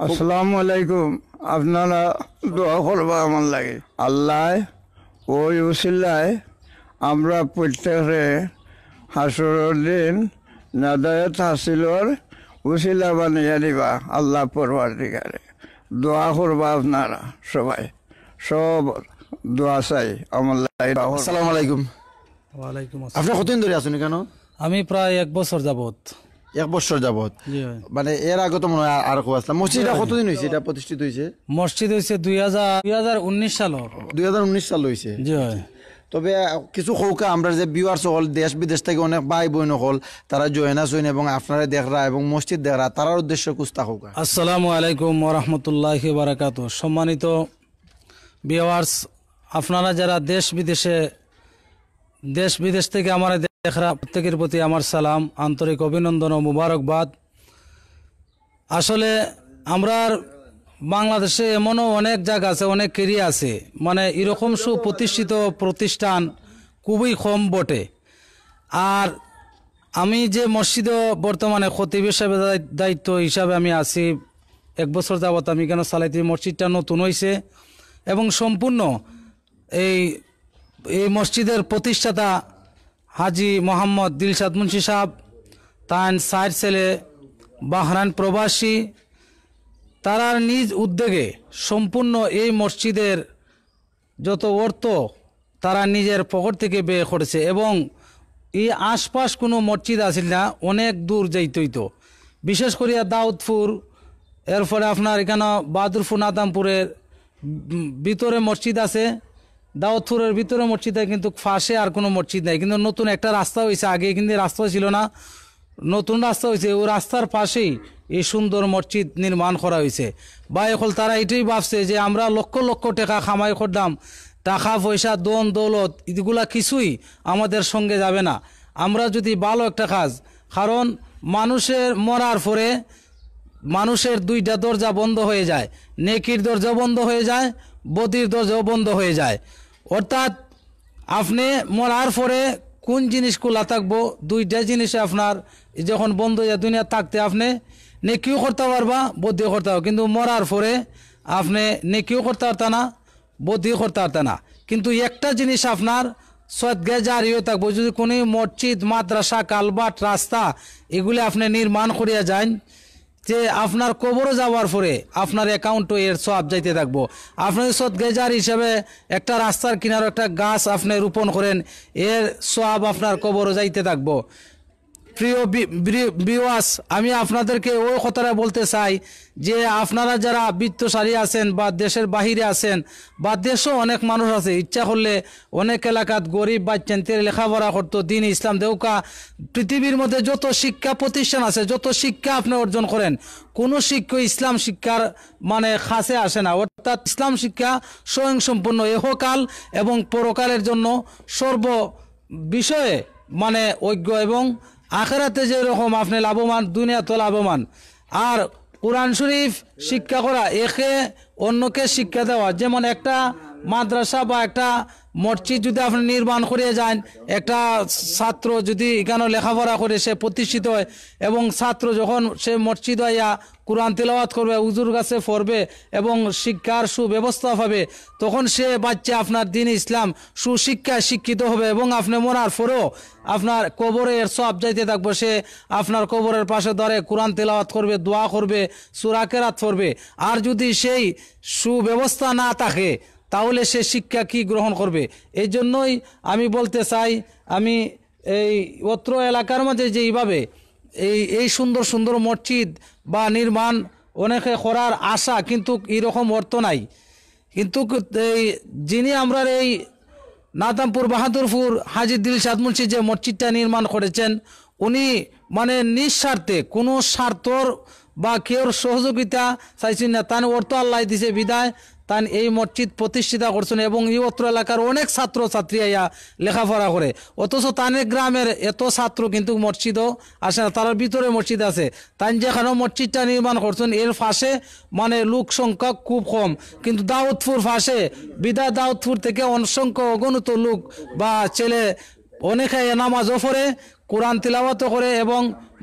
আসসালামু আলাইকুম। আপনারা দোয়া করবা আমার লাগে। আল্লাহ ওই উসিলায় আমরা প্রত্যেকে হাসরের দিন নাদায়ত হাসিলর উসিলা বানিয়ে দিবা আল্লাহ পরওয়ারদিগারে। দোয়া করবা আপনারা সবাই, সব দোয়া চাই আমার লাগে। আসসালামু আলাইকুম। ওয়ালাইকুম আপনি আসসালাম। কতদিন ধরে আছেন কেন? আমি প্রায় 1 বছর যাবত। 1 বছর যাবত। জি ভাই। মানে এর আগে তো মনে হয় আর কেউ আসলাম। মসজিদটা কতদিন হয়েছে এটা প্রতিষ্ঠিত হয়েছে? মসজিদ হয়েছে 2019 সালের। 2019 সাল হয়েছে। জি ভাই। তবে কিছু কৌকা আমরা যে ভিউয়ার্স হল দেশ বিদেশ থেকে অনেক ভাই বোন হল তারা জয়েনাস হইন এবং আপনারা দেখরা এবং মসজিদ দেখরা তারার উদ্দেশ্য কুস্তা কৌকা। আসসালামু আলাইকুম ওয়া রাহমাতুল্লাহি ওয়া বারাকাতুহু। সম্মানিত ভিউয়ার্স, আপনারা যারা দেশ বিদেশ থেকে আমার দেখরা প্রত্যেকের প্রতি আমার সালাম, আন্তরিক অভিনন্দন ও মুবারকবাদ। আসলে আমরা বাংলাদেশে এমনও অনেক জায়গা আছে, অনেক এরিয়া আছে, মানে এরকম সুপ্রতিষ্ঠিত প্রতিষ্ঠান খুবই কম বটে। আর আমি যে মসজিদে বর্তমানে খতিব হিসাবে দায়িত্ব হিসাবে আমি আছি, 1 বছর যাবত আমি কেন চালাইতে। মসজিদটা নতুন হয়েছে এবং সম্পূর্ণ এই মসজিদের প্রতিষ্ঠাতা হাজি মোহাম্মদ দিলশাদ মুন্সি সাহেব, তার 4 ছেলে বাহরাইন প্রবাসী, তারা নিজ উদ্যোগে সম্পূর্ণ এই মসজিদের যত অর্থ তারা নিজের পকেট থেকে ব্যয় করেছে। এবং এই আশপাশ কোনো মসজিদ আসিল না, অনেক দূর যাইতে হইতো। বিশেষ করিয়া দাউদপুর, এরপরে আপনার এখানে বাহাদুরপুর নাদামপুরের ভিতরে মসজিদ আছে, দাউদপুরের ভিতরে মসজিদ আছে, কিন্তু ফাঁসে আর কোনো মসজিদ নাই। কিন্তু নতুন একটা রাস্তা হয়েছে, আগে কিন্তু রাস্তা ছিল না, নতুন রাস্তা হয়েছে। ওই রাস্তার পাশেই এই সুন্দর মসজিদ নির্মাণ করা হয়েছে। বা এখন তারা এটাই ভাবছে যে আমরা লক্ষ লক্ষ টাকা কামাই করলাম, টাকা পয়সা দন দৌলত এগুলা কিছুই আমাদের সঙ্গে যাবে না। আমরা যদি ভালো একটা কাজ, কারণ মানুষের মরার পরে মানুষের 2টা দরজা বন্ধ হয়ে যায়, নেকির দরজা বন্ধ হয়ে যায়, বদির দরজাও বন্ধ হয়ে যায়। অর্থাৎ আপনি মরার পরে কোন জিনিস খোলা থাকবো, 2টা জিনিসে আপনার যখন বন্ধ হয়ে যায় দুনিয়া থাকতে আপনি নেকিও করতে পারবা, বদিও করতে পারবা। কিন্তু মরার পরে আপনি নেকিও করতে পারত না, বদিও করতে পারত না। কিন্তু একটা জিনিস আপনার সদকা জারি হয়ে থাকবো, যদি কোনো মসজিদ, মাদ্রাসা, কালবাট, রাস্তা এগুলি আপনি নির্মাণ করিয়া যান, যে আপনার কবরও যাওয়ার পরে আপনার অ্যাকাউন্টও এর সওয়াব যাইতে থাকবো। আপনি সদকা জারি হিসাবে একটা রাস্তার কিনারে একটা গাছ আপনি রোপণ করেন, এর সওয়াব আপনার কবরও যাইতে থাকবো। প্রিয় ভিউয়ার্স, আমি আপনাদেরকে ওই কথাটা বলতে চাই যে আপনারা যারা বিত্তশালী আছেন বা দেশের বাহিরে আছেন বা দেশেও অনেক মানুষ আছে, ইচ্ছা করলে অনেক এলাকাত গরিব বাচ্চাদের লেখাপড়া করতো, দিন ইসলাম দেউকা। পৃথিবীর মধ্যে যত শিক্ষা প্রতিষ্ঠান আছে, যত শিক্ষা আপনি অর্জন করেন, কোনো শিক্ষা ইসলাম শিক্ষার মানে কাছে আসে না। অর্থাৎ ইসলাম শিক্ষা স্বয়ংসম্পূর্ণ ইহকাল এবং পরকালের জন্য সর্ব বিষয়ে মানে অজ্ঞ, এবং আখেরাতে যেরকম আপনি লাভবান, দুনিয়াতে লাভবান। আর কোরআন শরীফ শিক্ষা করা, একে অন্যকে শিক্ষা দেওয়া। যেমন একটা মাদ্রাসা বা একটা মসজিদ যদি আপনি নির্মাণ করিয়ে যান, একটা ছাত্র যদি এখানে লেখাপড়া করে সে প্রতিষ্ঠিত হয়, এবং ছাত্র যখন সে মসজিদ হইয়া কোরআন তিলাওয়াত করবে, হুজুর কাছে পড়বে এবং শিক্ষার সুব্যবস্থা পাবে, তখন সে বাচ্চা আপনার দিন ইসলাম সুশিক্ষায় শিক্ষিত হবে। এবং আপনি মরার পরেও আপনার কবরে এর সওয়াব যাইতে থাকবে। সে আপনার কবরের পাশে ধরে কোরআন তিলাওয়াত করবে, দোয়া করবে, সূরা কেরাত পড়বে। আর যদি সেই সুব্যবস্থা না থাকে তাহলে সে শিক্ষা কি গ্রহণ করবে? এই জন্যই আমি বলতে চাই, আমি এই অত্র এলাকার মাঝে যে এইভাবে এই সুন্দর সুন্দর মসজিদ বা নির্মাণ অনেকে করার আশা, কিন্তু এরকম অর্থ নাই। কিন্তু এই যিনি আমরা এই নাদামপুর বাহাদুরপুর হাজি দিলশাদ মুন্সি যে মসজিদটা নির্মাণ করেছেন, উনি মানে নিঃস্বার্থে কোনো স্বার্থর বা কেউর সহযোগিতা চাইছেন না, তান অর্থ আল্লাহ দিছে বিদায় তান এই মসজিদ প্রতিষ্ঠিত করছেন। এবং এই অত্র এলাকার অনেক ছাত্র ছাত্রী আইয়া লেখাপড়া করে, অথচ তানের গ্রামের এত ছাত্র কিন্তু মসজিদও আসে না, তার ভিতরে মসজিদ আছে। তাই যেখানে মসজিদটা নির্মাণ করছেন এর পাশে মানে লোক সংখ্যা খুব কম, কিন্তু দাউদপুর পাশে বিদায় দাউদপুর থেকে অসংখ্য অগণিত লোক বা ছেলে অনেকে নামাজও পড়ে, কোরআন তিলাওয়াত করে এবং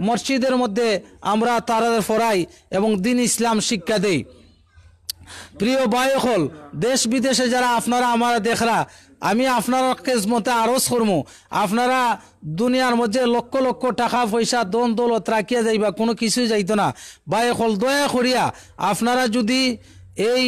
মসজিদের মধ্যে আমরা তাদের পড়াই এবং দিন ইসলাম শিক্ষা দেই। প্রিয় ভাই হল, দেশ বিদেশে যারা আপনারা আমার দেখরা, আমি আপনার কেসমতে আরজ করমু, আপনারা দুনিয়ার মধ্যে লক্ষ লক্ষ টাকা পয়সা দন দৌলত রাখিয়া যাইবা, কোনো কিছুই যাইতো না। ভাই হল, দয়া করিয়া আপনারা যদি এই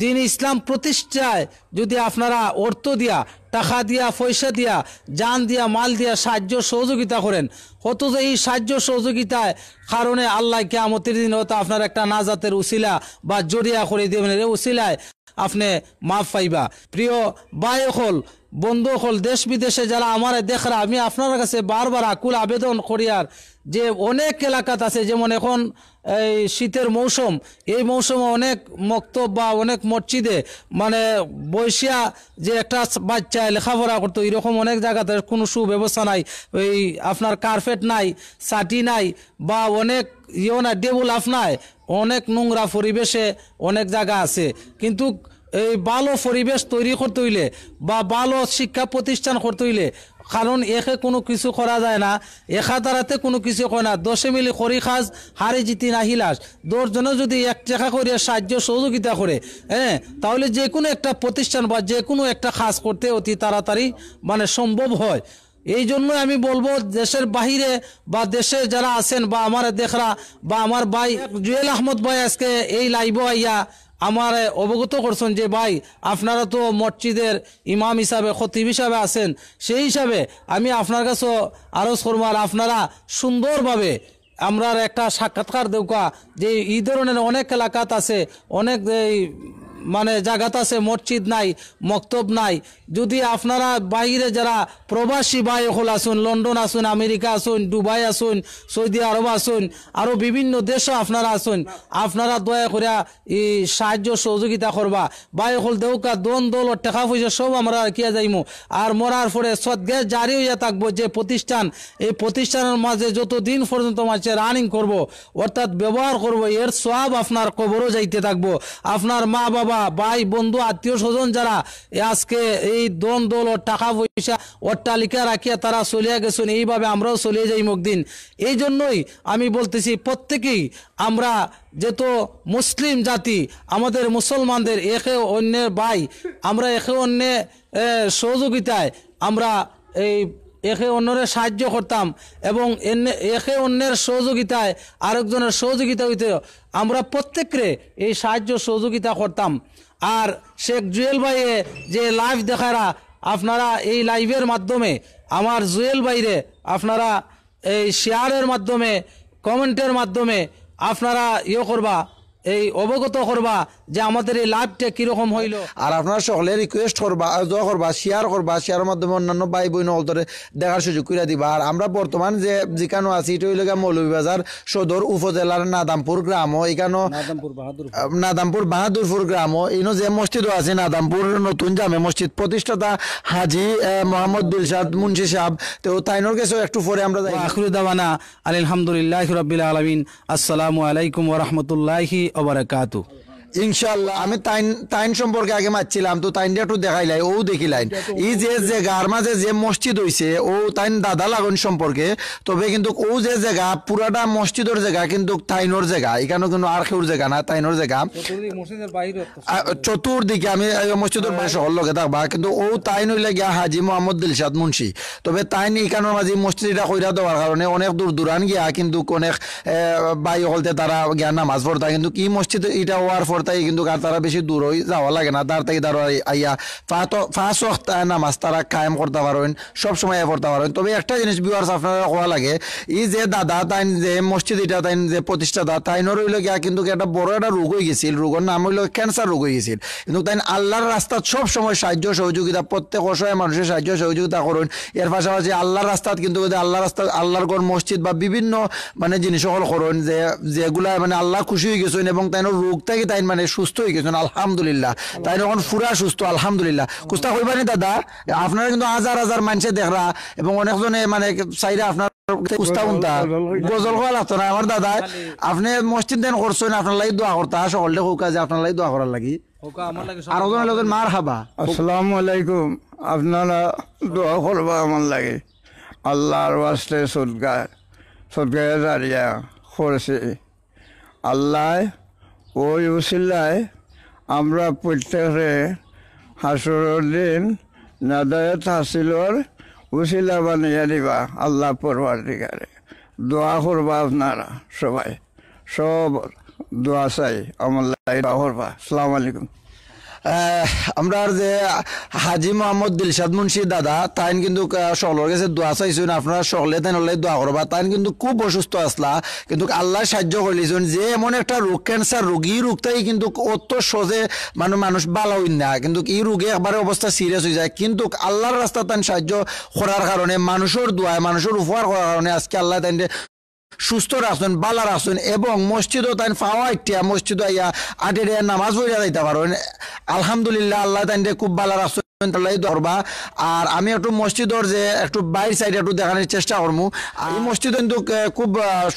দিন ইসলাম প্রতিষ্ঠায় যদি আপনারা অর্থ দিয়া, টাকা দিয়া, পয়সা দিয়া, জান দিয়া, মাল দিয়া সাহায্য সহযোগিতা করেন, হতো যে এই সাহায্য সহযোগিতায় কারণে আল্লাহ কিয়ামতের দিন হয়তো আপনার একটা নাজাতের উসিলা বা জড়িয়া করে দেবেন, এই উসিলায় আপনি মাফ পাইবা। প্রিয় ভাই হল, বন্ধু হল, দেশ বিদেশে যারা আমার দেখরা, আমি আপনার কাছে বারবার আকুল আবেদন করিয়ার যে অনেক এলাকাত আছে, যেমন এখন এই শীতের মৌসুম, এই মৌসুমে অনেক মক্তব বা অনেক মসজিদে মানে বৈশিয়া যে একটা বাচ্চা লেখাপড়া করতো, এরকম অনেক জায়গাতে কোনো সুব্যবস্থা নাই, ওই আপনার কার্পেট নাই, ছাটি নাই, বা অনেক না টেবুল নাই, অনেক নোংরা পরিবেশে অনেক জায়গা আছে। কিন্তু এই ভালো পরিবেশ তৈরি করতে হইলে বা ভালো শিক্ষা প্রতিষ্ঠান করতে হইলে, কারণ একে কোনো কিছু করা যায় না, একা দ্বারাতে কোনো কিছু করে না, 10 মিলি খরি খাজ হারে জিতি না হিলাস, 10 জনে যদি 1 টাকা করে সাহায্য সহযোগিতা করে, তাহলে যে কোনো একটা প্রতিষ্ঠান বা যে কোনো একটা কাজ করতে অতি তাড়াতাড়ি মানে সম্ভব হয়। এই জন্য আমি বলবো, দেশের বাহিরে বা দেশে যারা আছেন বা আমার দেখরা বা আমার ভাই জুয়েল আহমদ ভাই আজকে এই লাইভ আইয়া আমার অবগত করছেন যে ভাই আপনারা তো মসজিদের ইমাম হিসাবে, খতিব হিসাবে আছেন, সেই হিসাবে আমি আপনার কাছেও আরজ করবো, আর আপনারা সুন্দরভাবে আমরা একটা সাক্ষাৎকার দেওয়া যে এই ধরনের অনেক এলাকাত আছে, অনেক এই মানে জায়গাত আছে মসজিদ নাই, মক্তব নাই। যদি আপনারা বাইরে যারা প্রবাসী ভাই হল আসুন, লন্ডন আসুন, আমেরিকা আসুন, দুবাই আসুন, সৌদি আরব আসুন, আরও বিভিন্ন দেশও আপনারা আসুন, আপনারা দয়া করে এই সাহায্য সহযোগিতা করবা। ভাই হল দেউকা দন দল টাকা পয়সা সব আমরা রাখিয়া যাইমু, আর মরার পরে সদ্গা জারি হইয়া থাকবো যে প্রতিষ্ঠান, এই প্রতিষ্ঠানের মাঝে যতদিন পর্যন্ত মাঝে রানিং করব, অর্থাৎ ব্যবহার করব, এর সব আপনার কবরও যাইতে থাকবো। আপনার মা বাবা, ভাই বন্ধু, আত্মীয় স্বজন যারা আজকে এই দন দল ও টাকা পয়সা অট্টালিকা রাখিয়া তারা চলিয়া গেছেন, এইভাবে আমরাও চলিয়ে যাই একদিন। এই জন্যই আমি বলতেছি, প্রত্যেকেই আমরা যেহেতু মুসলিম জাতি, আমাদের মুসলমানদের একে অন্যের ভাই, আমরা একে অন্যের সহযোগিতায় আমরা এই একে অন্যের সাহায্য করতাম এবং একে অন্যের সহযোগিতায় আরেকজনের সহযোগিতা হইতে আমরা প্রত্যেকরে এই সাহায্য সহযোগিতা করতাম। আর শেখ জুয়েল ভাইয়ে যে লাইভ দেখারা, আপনারা এই লাইভের মাধ্যমে আমার জুয়েল ভাইরে আপনারা এই শেয়ারের মাধ্যমে, কমেন্টের মাধ্যমে আপনারা করবা, এই অবগত করবা যে আমাদের এই লাইভটা কিরকম হইল। আর আপনারা সকলে রিকোয়েস্ট করবা, দোয়া করবা, শেয়ার করবা, শেয়ারের মাধ্যমে অন্যান্য ভাই বোন অন্তরে দেখার সুযোগ করে দিবা। আর আমরা বর্তমান যে যেখানে আছি এটা হইল মৌলভীবাজার সদর উপজেলার নাদামপুর গ্রাম, এখানে নাদামপুর বাহাদুরপুর গ্রাম, ইনো যে মসজিদও আছে নাদামপুর নতুন জামে মসজিদ, প্রতিষ্ঠাতা হাজি মোহাম্মদ দিলশাদ মুন্সি সাহেব, তো তাইনোর কাছে একটু পরে আমরা যাই। আখিরু দাওয়ানা আলহামদুলিল্লাহি রাব্বিল আলামিন, আসসালামু আলাইকুম ওয়া রাহমাতুল্লাহি ওয়া বারাকাতুহু। ইনশাল্লাহ আমি তাইন সম্পর্কে আগে মারছিলাম, তো তাইনটা একটু দেখাইলাই, ও দেখিলাইন এই যে জায়গার মাঝে যে মসজিদ হইছে, ও তাইন দাদা লাগন সম্পর্কে। তবে কিন্তু ও যে জায়গা পুরাটা মসজিদের জায়গা, কিন্তু তাইনোর জায়গা, এখানে কিন্তু আর কেউর জায়গা না, তাইনোর জায়গা। চতুর্দিকে আমি মসজিদের বাইরে সকল লোকে থাকবা, কিন্তু ও তাইন হইলে গিয়া হাজি মোহাম্মদ দিলশাদ মুন্সি। তবে তাইন এখানের মাঝে মসজিদটা কইরা দেওয়ার কারণে অনেক দূর দূরান গিয়া কিন্তু অনেক বাই হলতে তারা গিয়া নামাজ পড়তা, কিন্তু কি মসজিদ এটা হওয়ার পর তাই কিন্তু আর তারা বেশি দূর হয়ে যাওয়া লাগে না, তার থেকে তারা আইয়া ফাঁস ওয়াক্ত নামাজ তারা কায়েম করতে পারেন, সবসময় পড়তে পারেন। তবে একটা জিনিস ভিউয়ার্স আপনারা হওয়া লাগে, এই যে দাদা তাইন যে মসজিদ এটা তাইন যে প্রতিষ্ঠাতা, তাইনর হইল গিয়া কিন্তু একটা বড় একটা রোগ হয়ে গেছিল, রোগের নাম হইল ক্যান্সার রোগ হয়ে গেছিল। কিন্তু তাই আল্লাহর রাস্তাত সব সময় সাহায্য সহযোগিতা, প্রত্যেক অসহায় মানুষের সাহায্য সহযোগিতা করুন। এর পাশাপাশি আল্লাহর রাস্তাত কিন্তু আল্লাহর রাস্তা, আল্লাহর ঘর মসজিদ বা বিভিন্ন মানে জিনিস সকল করুন, যে যেগুলা মানে আল্লাহ খুশি হয়ে গেছেন এবং তাইনোর রোগ থেকে তাই মানে সুস্থ হয়ে গেছেন আলহামদুলিল্লাহ, তাই এখন পুরা সুস্থ আলহামদুলিল্লাহ। কুস্তা কইবানি দাদা, আপনারা কিন্তু হাজার হাজার মানুষে দেখরা এবং অনেকজনে মানে চাইরা আপনার কুস্তা উনতা গজল কোয়া লাগতো না। আমার দাদা আপনি মসজিদ দেন করছেন, আপনার লাগি দোয়া করতা, সকলটা হোক যে আপনার লাগি দোয়া করার লাগি। আর ওজন মার হাবা, আসসালামু আলাইকুম, আপনারা দোয়া করবা আমার লাগে। আল্লাহর ওয়াস্তে সদগায় জারিয়া করছি। আল্লাহ ওই উসিলায় আমরা প্রত্যেকে হাসরের দিন নাদায়ত হাসিলর উসিলা বানিয়ে দিবা আল্লাহ পরওয়ারদিগারে। দোয়া করবা আপনারা সবাই, সব দোয়া চাই আমার লাগে দোয়া করবা। আসসালামু আলাইকুম। আমরা যে হাজি মোহাম্মদ দিলশাদ মুন্সি দাদা তাইন কিন্তু সকলের কাছে দোয়া চাইছেন, আপনারা সকলে তাই নলে দোয়া করবা। তাইন কিন্তু খুব অসুস্থ আসলা, কিন্তু আল্লাহ সাহায্য করলিছেন যে এমন একটা রোগ, ক্যান্সার রোগ, এই রোগটাই কিন্তু অত সহজে মানুষ ভালো হই না, কিন্তু এই রোগে একবারে অবস্থা সিরিয়াস হয়ে যায়। কিন্তু আল্লাহর রাস্তা তাই সাহায্য করার কারণে, মানুষের দোয়ায়, মানুষের উপহার করার কারণে আজকে আল্লাহ তাই সুস্থ রাখছেন, বালা রাখছেন, এবং মসজিদও তাই পাওয়া ইটিয়া মসজিদ আইয়া আটে নামাজ পড়িয়া যাইতে পারেন। আলহামদুলিল্লাহ আল্লাহ তাই খুব বালা রাখছেন। ধরবা আর আমি একটু মসজিদর যে একটু বাইর সাইডে একটু দেখানোর চেষ্টা করবো। আর এই মসজিদ কিন্তু খুব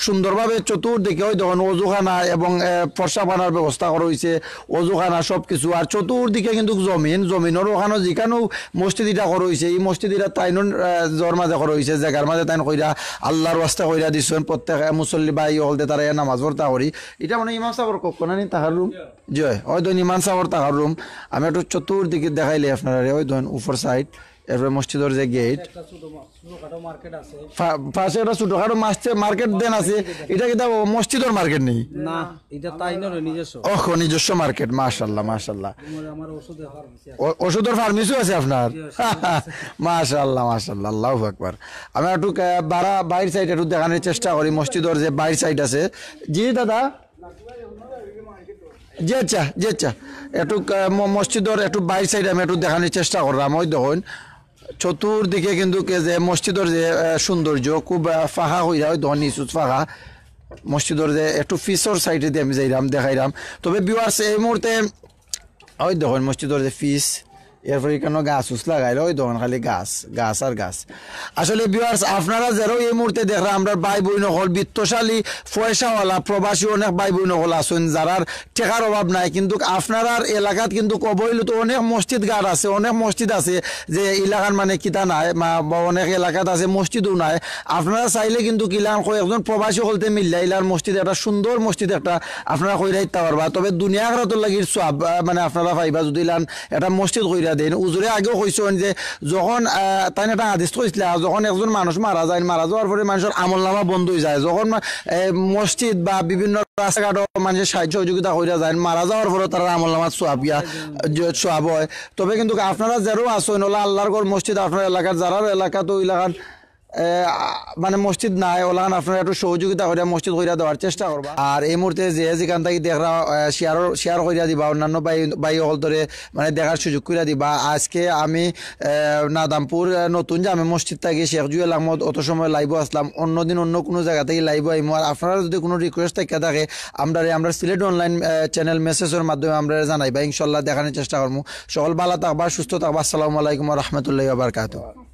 সুন্দরভাবে চতুর্দিকে ওই দেখুন অজুখানা এবং ফর্সাখানার ব্যবস্থা করা হয়েছে, অজুখানা সব কিছু। আর চতুর্দিকে কিন্তু জমিনের ওখানে যেখানেও মসজিদ এটা করা হয়েছে, এই মসজিদ এটা তাইন জ্বর মাঝে করা হয়েছে, জায়গার মাঝে তাইন কইরা আল্লাহর রাস্তা কইরা দিচ্ছেন। প্রত্যেক মুসল্লি বাই হলতে তারা নামাজ পড়তা করি। এটা মানে ইমাম সাহর কখনো নি তাহার রুম জয় ওই ধরুন ইমাম সাহর তাহার রুম। আমি একটু চতুর্দিকে দেখাইলে আপনারা ওই ধরুন উপর সাইড, এরপরে মসজিদের যে গেট, পাশে একটা ছোটখাটো মার্কেট দেন আছে। এটা কিন্তু মসজিদের মার্কেট নেই না, এটা তাইনের নিজস্ব। ওহ, নিজস্ব মার্কেট। মাশাআল্লাহ মাশাআল্লাহ। ওষুধের ফার্মেসিও আছে আপনার? মাশাআল্লাহ মাশাআল্লাহ, আল্লাহু আকবার। আমি একটু বাইর সাইড একটু দেখানোর চেষ্টা করি, মসজিদের যে বাইর সাইড আছে। জি দাদা, জি আচ্ছা জি আচ্ছা, একটু মসজিদের একটু বাইর সাইড আমি একটু দেখানোর চেষ্টা করলাম। ওই দেখুন চতুর্দিকে কিন্তু যে মসজিদের যে সৌন্দর্য, খুব ফাঁকা হইরা, ওই দেখুন নিচুত ফাঁকা। মসজিদের যে একটু ফিসর সাইডে দিয়ে আমি যাইলাম দেখাইলাম। তবে ভিউয়ার্স এই মুহূর্তে ওই দেখুন মসজিদের যে ফিস, এরপরে কেন গাছ উস লাগাইল, ওই দোকান খালি গাছ আর গাছ। আসলে ভিউয়ার্স আপনারা যারা এই মুহূর্তে দেখরা আমরা ভাই বই নকল বিত্তশালী পয়সাওয়ালা প্রবাসী অনেক ভাই বই নকল আছেন যারার টেকার অভাব নাই, কিন্তু আপনার এলাকাত কিন্তু অবহেলিত অনেক মসজিদ গাড় আছে, অনেক মসজিদ আছে যে এলাকার মানে কিতা নাই, বা অনেক এলাকাত আছে মসজিদও নাই। আপনারা চাইলে কিন্তু কিলান কয়েকজন প্রবাসী হলতে মিললে ইলার মসজিদ একটা সুন্দর মসজিদ একটা আপনারা কইরা দিতে পারবা। তবে দুনিয়া আখরাতের লাগি সব মানে আপনারা পাইবা যদি ইলান একটা মসজিদ কইরা দেন। উজুরে আগেও কইছেন যে যখন তাই একটা আদেশ কইছিল, যখন একজন মানুষ মারা যায়, মারা যাওয়ার পরে মানুষের আমল নামা বন্ধ হয়ে যায়। যখন মসজিদ বা বিভিন্ন রাস্তাঘাট মানুষের সাহায্য সহযোগিতা কইরা যায়, মারা যাওয়ার পরে তারা আমল নামা সোয়াব হয়। তবে কিন্তু আপনারা যারও আসেন ওলা আল্লাহর ঘর মসজিদ আপনার এলাকার, যারা এলাকা তো এলাকার মানে মসজিদ নাই, ওলান আপনারা একটু সহযোগিতা করে মসজিদ কইরা দেওয়ার চেষ্টা করবা। আর এই মুহূর্তে যে যেখান থেকে দেখরা শেয়ার কইরা দিবা, অন্যান্য বাই হল ধরে মানে দেখার সুযোগ কইরা দিবা। আজকে আমি নাদামপুর নতুন জামে মসজিদ থেকে শেখ জুয়েল আহমদ অত সময় লাইভ আসলাম। অন্যদিন অন্য কোনো জায়গা থেকে লাইভ আইমো। আর আপনারা যদি কোনো রিকোয়েস্ট থাকে আমরা সিলেট অনলাইন চ্যানেল মেসেজের মাধ্যমে আমরা জানাইবা, ইনশাল্লাহ দেখানোর চেষ্টা করবো। সকল ভালো থাকবা, সুস্থ থাকবা। আসসালামু আলাইকুম ওয়া রাহমাতুল্লাহি ওয়া বারাকাতুহু।